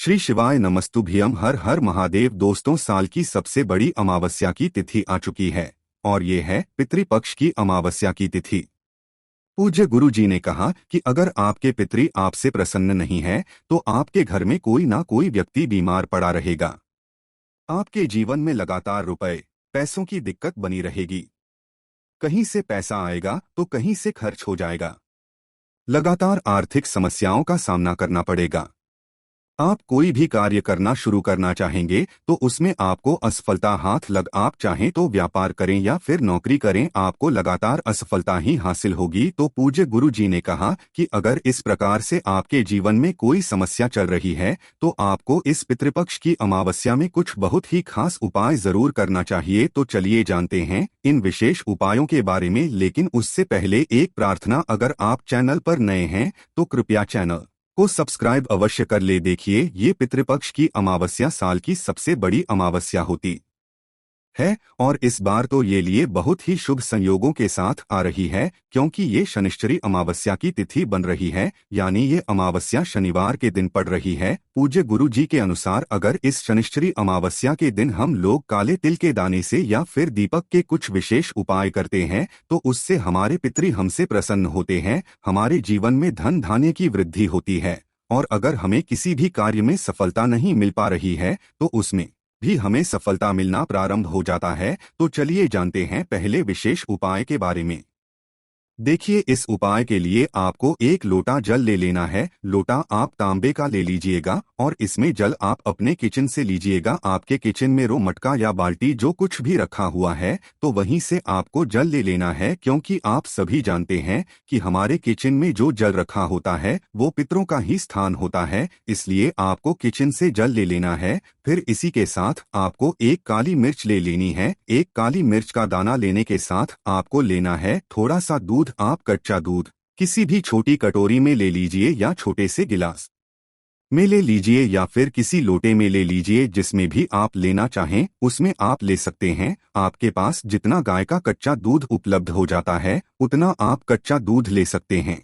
श्री शिवाय नमस्तुभ्यम। हर हर महादेव। दोस्तों, साल की सबसे बड़ी अमावस्या की तिथि आ चुकी है और ये है पितृपक्ष की अमावस्या की तिथि। पूज्य गुरु जी ने कहा कि अगर आपके पितृ आपसे प्रसन्न नहीं है तो आपके घर में कोई ना कोई व्यक्ति बीमार पड़ा रहेगा। आपके जीवन में लगातार रुपए पैसों की दिक्कत बनी रहेगी। कहीं से पैसा आएगा तो कहीं से खर्च हो जाएगा। लगातार आर्थिक समस्याओं का सामना करना पड़ेगा। आप कोई भी कार्य करना शुरू करना चाहेंगे तो उसमें आपको असफलता हाथ लग। आप चाहें तो व्यापार करें या फिर नौकरी करें, आपको लगातार असफलता ही हासिल होगी। तो पूज्य गुरु जी ने कहा कि अगर इस प्रकार से आपके जीवन में कोई समस्या चल रही है तो आपको इस पितृपक्ष की अमावस्या में कुछ बहुत ही खास उपाय जरूर करना चाहिए। तो चलिए जानते हैं इन विशेष उपायों के बारे में। लेकिन उससे पहले एक प्रार्थना, अगर आप चैनल पर नए हैं तो कृपया चैनल को सब्सक्राइब अवश्य कर ले। देखिए, ये पितृपक्ष की अमावस्या साल की सबसे बड़ी अमावस्या होती है और इस बार तो ये लिए बहुत ही शुभ संयोगों के साथ आ रही है, क्योंकि ये शनिश्चरी अमावस्या की तिथि बन रही है, यानी ये अमावस्या शनिवार के दिन पड़ रही है। पूज्य गुरु जी के अनुसार अगर इस शनिश्चरी अमावस्या के दिन हम लोग काले तिल के दाने से या फिर दीपक के कुछ विशेष उपाय करते हैं तो उससे हमारे पितृ हमसे प्रसन्न होते हैं, हमारे जीवन में धन धान्य की वृद्धि होती है। और अगर हमें किसी भी कार्य में सफलता नहीं मिल पा रही है तो उसमें भी हमें सफलता मिलना प्रारंभ हो जाता है। तो चलिए जानते हैं पहले विशेष उपाय के बारे में। देखिए, इस उपाय के लिए आपको एक लोटा जल ले लेना है। लोटा आप तांबे का ले लीजिएगा और इसमें जल आप अपने किचन से लीजिएगा। आपके किचन में रो मटका या बाल्टी जो कुछ भी रखा हुआ है तो वहीं से आपको जल ले लेना है, क्योंकि आप सभी जानते हैं कि हमारे किचन में जो जल रखा होता है वो पितरों का ही स्थान होता है, इसलिए आपको किचन से जल ले लेना है। फिर इसी के साथ आपको एक काली मिर्च ले लेनी है। एक काली मिर्च का दाना लेने के साथ आपको लेना है थोड़ा सा दूध। आप कच्चा दूध किसी भी छोटी कटोरी में ले लीजिए या छोटे से गिलास में ले लीजिए या फिर किसी लोटे में ले लीजिए, जिसमें भी आप लेना चाहें उसमें आप ले सकते हैं। आपके पास जितना गाय का कच्चा दूध उपलब्ध हो जाता है उतना आप कच्चा दूध ले सकते हैं।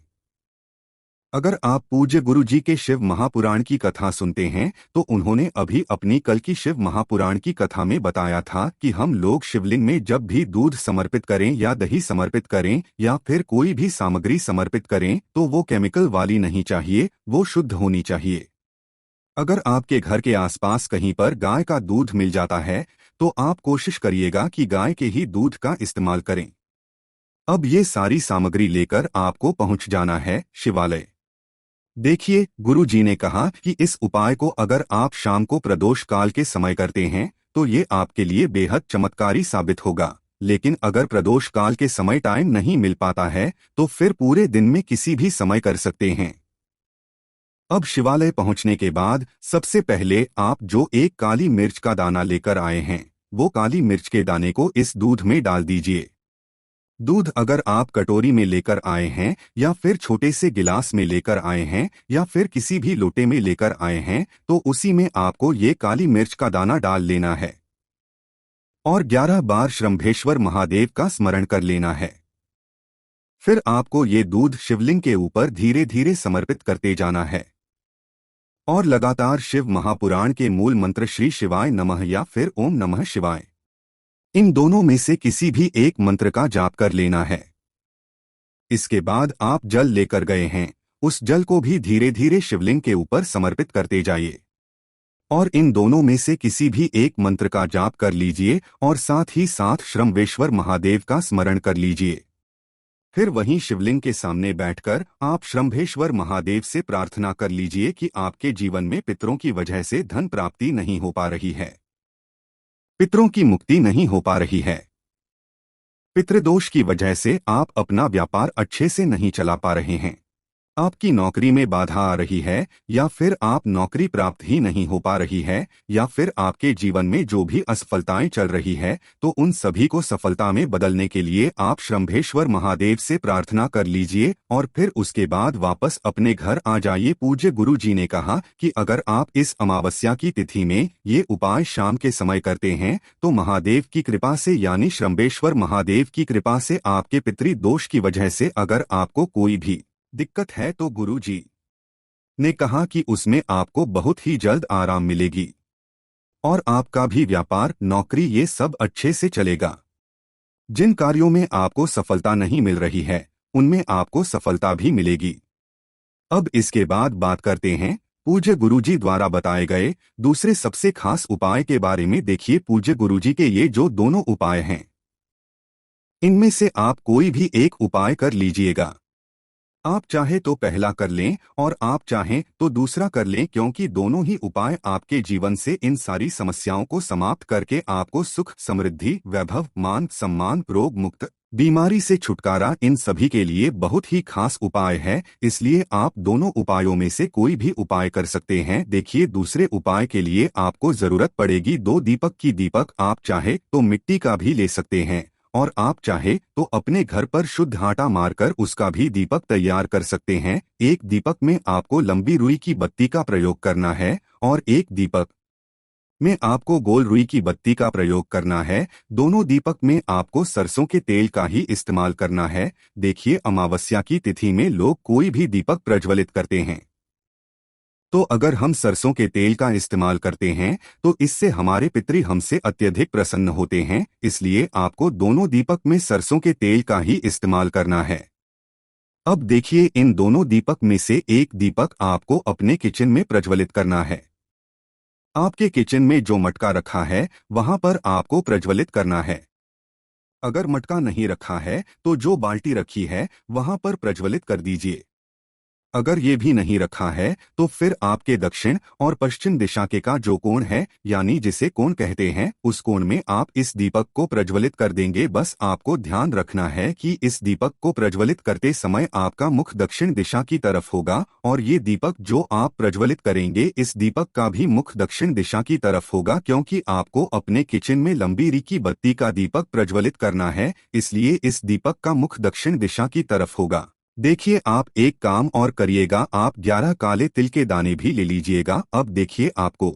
अगर आप पूज्य गुरु जी के शिव महापुराण की कथा सुनते हैं तो उन्होंने अभी अपनी कल की शिव महापुराण की कथा में बताया था कि हम लोग शिवलिंग में जब भी दूध समर्पित करें या दही समर्पित करें या फिर कोई भी सामग्री समर्पित करें तो वो केमिकल वाली नहीं चाहिए, वो शुद्ध होनी चाहिए। अगर आपके घर के आसपास कहीं पर गाय का दूध मिल जाता है तो आप कोशिश करिएगा कि गाय के ही दूध का इस्तेमाल करें। अब ये सारी सामग्री लेकर आपको पहुंच जाना है शिवालय। देखिए, गुरु जी ने कहा कि इस उपाय को अगर आप शाम को प्रदोष काल के समय करते हैं तो ये आपके लिए बेहद चमत्कारी साबित होगा। लेकिन अगर प्रदोष काल के समय टाइम नहीं मिल पाता है तो फिर पूरे दिन में किसी भी समय कर सकते हैं। अब शिवालय पहुंचने के बाद सबसे पहले आप जो एक काली मिर्च का दाना लेकर आए हैं वो काली मिर्च के दाने को इस दूध में डाल दीजिए। दूध अगर आप कटोरी में लेकर आए हैं या फिर छोटे से गिलास में लेकर आए हैं या फिर किसी भी लोटे में लेकर आए हैं तो उसी में आपको ये काली मिर्च का दाना डाल लेना है और 11 बार शंभेश्वर महादेव का स्मरण कर लेना है। फिर आपको ये दूध शिवलिंग के ऊपर धीरे धीरे समर्पित करते जाना है और लगातार शिव महापुराण के मूल मंत्र श्री शिवाय नमः या फिर ओम नमः शिवाय, इन दोनों में से किसी भी एक मंत्र का जाप कर लेना है। इसके बाद आप जल लेकर गए हैं, उस जल को भी धीरे धीरे शिवलिंग के ऊपर समर्पित करते जाइए और इन दोनों में से किसी भी एक मंत्र का जाप कर लीजिए और साथ ही साथ शंभेश्वर महादेव का स्मरण कर लीजिए। फिर वहीं शिवलिंग के सामने बैठकर आप शंभेश्वर महादेव से प्रार्थना कर लीजिए कि आपके जीवन में पितरों की वजह से धन प्राप्ति नहीं हो पा रही है, पितरों की मुक्ति नहीं हो पा रही है, पितृदोष की वजह से आप अपना व्यापार अच्छे से नहीं चला पा रहे हैं, आपकी नौकरी में बाधा आ रही है या फिर आप नौकरी प्राप्त ही नहीं हो पा रही है या फिर आपके जीवन में जो भी असफलताएं चल रही है तो उन सभी को सफलता में बदलने के लिए आप शंभेश्वर महादेव से प्रार्थना कर लीजिए और फिर उसके बाद वापस अपने घर आ जाइए। पूज्य गुरु जी ने कहा कि अगर आप इस अमावस्या की तिथि में ये उपाय शाम के समय करते हैं तो महादेव की कृपा से यानी शंभेश्वर महादेव की कृपा से आपके पितृ दोष की वजह से अगर आपको कोई भी दिक्कत है तो गुरु जी ने कहा कि उसमें आपको बहुत ही जल्द आराम मिलेगी और आपका भी व्यापार, नौकरी ये सब अच्छे से चलेगा। जिन कार्यों में आपको सफलता नहीं मिल रही है उनमें आपको सफलता भी मिलेगी। अब इसके बाद बात करते हैं पूज्य गुरुजी द्वारा बताए गए दूसरे सबसे खास उपाय के बारे में। देखिए पूज्य गुरुजी के ये जो दोनों उपाय हैं इनमें से आप कोई भी एक उपाय कर लीजिएगा। आप चाहे तो पहला कर लें और आप चाहें तो दूसरा कर लें, क्योंकि दोनों ही उपाय आपके जीवन से इन सारी समस्याओं को समाप्त करके आपको सुख, समृद्धि, वैभव, मान सम्मान, रोग मुक्त, बीमारी से छुटकारा, इन सभी के लिए बहुत ही खास उपाय है। इसलिए आप दोनों उपायों में से कोई भी उपाय कर सकते हैं। देखिए दूसरे उपाय के लिए आपको जरूरत पड़ेगी 2 दीपक की। दीपक आप चाहे तो मिट्टी का भी ले सकते हैं और आप चाहे तो अपने घर पर शुद्ध आटा मारकर उसका भी दीपक तैयार कर सकते हैं। एक दीपक में आपको लंबी रुई की बत्ती का प्रयोग करना है और एक दीपक में आपको गोल रुई की बत्ती का प्रयोग करना है। दोनों दीपक में आपको सरसों के तेल का ही इस्तेमाल करना है। देखिए अमावस्या की तिथि में लोग कोई भी दीपक प्रज्वलित करते हैं, तो अगर हम सरसों के तेल का इस्तेमाल करते हैं तो इससे हमारे पितृ हमसे अत्यधिक प्रसन्न होते हैं। इसलिए आपको दोनों दीपक में सरसों के तेल का ही इस्तेमाल करना है। अब देखिए इन दोनों दीपक में से एक दीपक आपको अपने किचन में प्रज्वलित करना है। आपके किचन में जो मटका रखा है वहां पर आपको प्रज्वलित करना है। अगर मटका नहीं रखा है तो जो बाल्टी रखी है वहां पर प्रज्वलित कर दीजिए। अगर ये भी नहीं रखा है तो फिर आपके दक्षिण और पश्चिम दिशा के का जो कोण है, यानी जिसे कोण कहते हैं, उस कोण में आप इस दीपक को प्रज्वलित कर देंगे। बस आपको ध्यान रखना है कि इस दीपक को प्रज्वलित करते समय आपका मुख दक्षिण दिशा की तरफ होगा और ये दीपक जो आप प्रज्वलित करेंगे इस दीपक का भी मुख दक्षिण दिशा की तरफ होगा, क्योंकि आपको अपने किचन में लंबी री की बत्ती का दीपक प्रज्वलित करना है। इसलिए इस दीपक का मुख दक्षिण दिशा की तरफ होगा। देखिए आप एक काम और करिएगा, आप 11 काले तिल के दाने भी ले लीजिएगा। अब देखिए आपको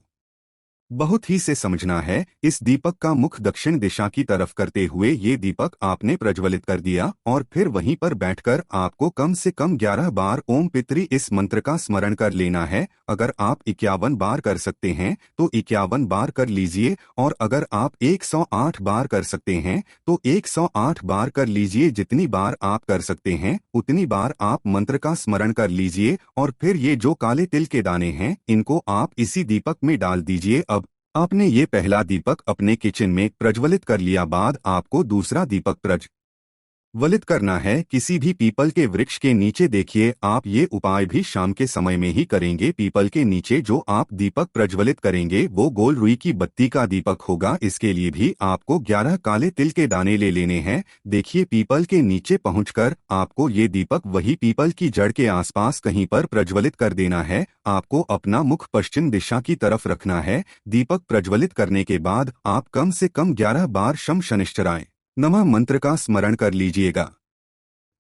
बहुत ही से समझना है। इस दीपक का मुख दक्षिण दिशा की तरफ करते हुए ये दीपक आपने प्रज्वलित कर दिया और फिर वहीं पर बैठकर आपको कम से कम 11 बार ओम पितरी इस मंत्र का स्मरण कर लेना है। अगर आप 51 बार कर सकते हैं तो 51 बार कर लीजिए और अगर आप 108 बार कर सकते हैं तो 108 बार कर लीजिए। जितनी बार आप कर सकते हैं उतनी बार आप मंत्र का स्मरण कर लीजिए और फिर ये जो काले तिल के दाने हैं इनको आप इसी दीपक में डाल दीजिए। अब आपने ये पहला दीपक अपने किचन में प्रज्वलित कर लिया, बाद आपको दूसरा दीपक प्रज्वलित करना है किसी भी पीपल के वृक्ष के नीचे। देखिए आप ये उपाय भी शाम के समय में ही करेंगे। पीपल के नीचे जो आप दीपक प्रज्वलित करेंगे वो गोल रुई की बत्ती का दीपक होगा। इसके लिए भी आपको 11 काले तिल के दाने ले लेने हैं। देखिए पीपल के नीचे पहुंचकर आपको ये दीपक वही पीपल की जड़ के आसपास कहीं पर प्रज्वलित कर देना है। आपको अपना मुख पश्चिम दिशा की तरफ रखना है। दीपक प्रज्वलित करने के बाद आप कम से कम 11 बार शम शनिश्चराय नमः मंत्र का स्मरण कर लीजिएगा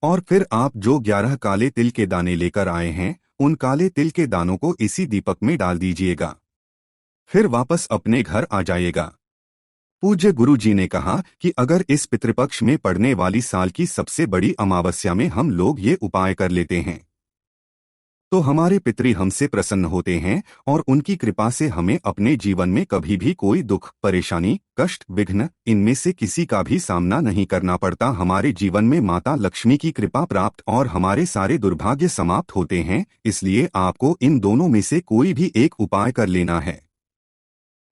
और फिर आप जो 11 काले तिल के दाने लेकर आए हैं उन काले तिल के दानों को इसी दीपक में डाल दीजिएगा। फिर वापस अपने घर आ जाइएगा। पूज्य गुरु जी ने कहा कि अगर इस पितृपक्ष में पड़ने वाली साल की सबसे बड़ी अमावस्या में हम लोग ये उपाय कर लेते हैं तो हमारे पितृ हमसे प्रसन्न होते हैं और उनकी कृपा से हमें अपने जीवन में कभी भी कोई दुख, परेशानी, कष्ट, विघ्न इनमें से किसी का भी सामना नहीं करना पड़ता। हमारे जीवन में माता लक्ष्मी की कृपा प्राप्त और हमारे सारे दुर्भाग्य समाप्त होते हैं। इसलिए आपको इन दोनों में से कोई भी एक उपाय कर लेना है।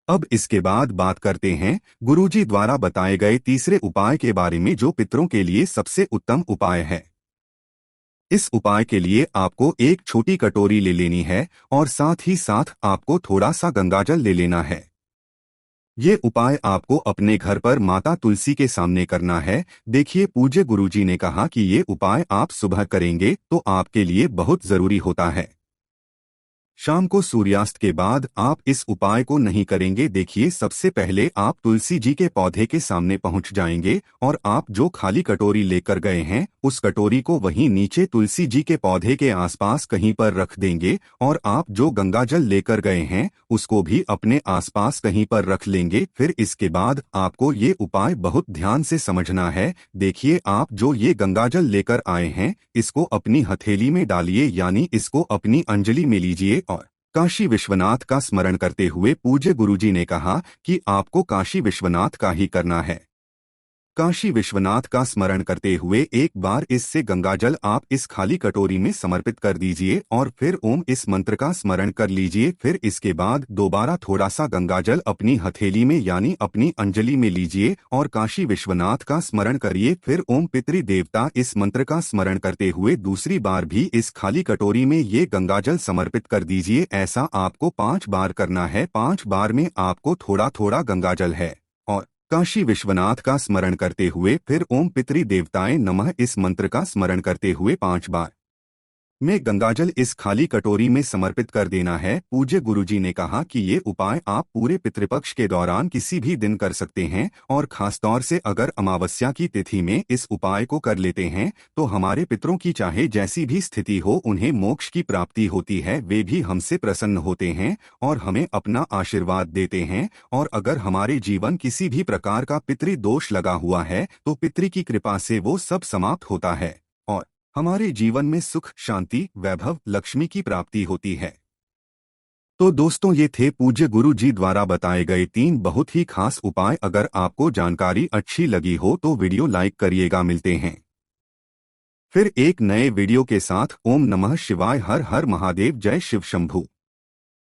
अब इसके बाद बात करते हैं गुरुजी द्वारा बताए गए तीसरे उपाय के बारे में, जो पितरों के लिए सबसे उत्तम उपाय है। इस उपाय के लिए आपको एक छोटी कटोरी ले लेनी है और साथ ही साथ आपको थोड़ा सा गंगाजल ले लेना है। ये उपाय आपको अपने घर पर माता तुलसी के सामने करना है। देखिए पूज्य गुरुजी ने कहा कि ये उपाय आप सुबह करेंगे तो आपके लिए बहुत जरूरी होता है। शाम को सूर्यास्त के बाद आप इस उपाय को नहीं करेंगे। देखिए, सबसे पहले आप तुलसी जी के पौधे के सामने पहुंच जाएंगे और आप जो खाली कटोरी लेकर गए हैं उस कटोरी को वहीं नीचे तुलसी जी के पौधे के आसपास कहीं पर रख देंगे और आप जो गंगाजल लेकर गए हैं उसको भी अपने आसपास कहीं पर रख लेंगे। फिर इसके बाद आपको ये उपाय बहुत ध्यान से समझना है। देखिए, आप जो ये गंगाजल लेकर आए हैं इसको अपनी हथेली में डालिए, यानी इसको अपनी अंजलि में लीजिए और काशी विश्वनाथ का स्मरण करते हुए पूज्य गुरुजी ने कहा कि आपको काशी विश्वनाथ का ही करना है। काशी विश्वनाथ का स्मरण करते हुए एक बार इससे गंगाजल आप इस खाली कटोरी में समर्पित कर दीजिए और फिर ओम इस मंत्र का स्मरण कर लीजिए। फिर इसके बाद दोबारा थोड़ा सा गंगाजल अपनी हथेली में यानी अपनी अंजलि में लीजिए और काशी विश्वनाथ का स्मरण करिए। फिर ओम पितृ देवता इस मंत्र का स्मरण करते हुए दूसरी बार भी इस खाली कटोरी में ये गंगाजल समर्पित कर दीजिए। ऐसा आपको 5 बार करना है। 5 बार में आपको थोड़ा थोड़ा गंगाजल है और काशी विश्वनाथ का स्मरण करते हुए फिर ओम पितृ देवताएं नमः इस मंत्र का स्मरण करते हुए 5 बार में गंगाजल इस खाली कटोरी में समर्पित कर देना है। पूज्य गुरुजी ने कहा कि ये उपाय आप पूरे पितृपक्ष के दौरान किसी भी दिन कर सकते हैं और खासतौर से अगर अमावस्या की तिथि में इस उपाय को कर लेते हैं तो हमारे पितरों की चाहे जैसी भी स्थिति हो उन्हें मोक्ष की प्राप्ति होती है। वे भी हमसे प्रसन्न होते हैं और हमें अपना आशीर्वाद देते हैं। और अगर हमारे जीवन किसी भी प्रकार का पितृ दोष लगा हुआ है तो पितृ की कृपा से वो सब समाप्त होता है और हमारे जीवन में सुख, शांति, वैभव, लक्ष्मी की प्राप्ति होती है। तो दोस्तों, ये थे पूज्य गुरु जी द्वारा बताए गए 3 बहुत ही खास उपाय। अगर आपको जानकारी अच्छी लगी हो तो वीडियो लाइक करिएगा। मिलते हैं फिर एक नए वीडियो के साथ। ओम नमः शिवाय। हर हर महादेव। जय शिव शंभू।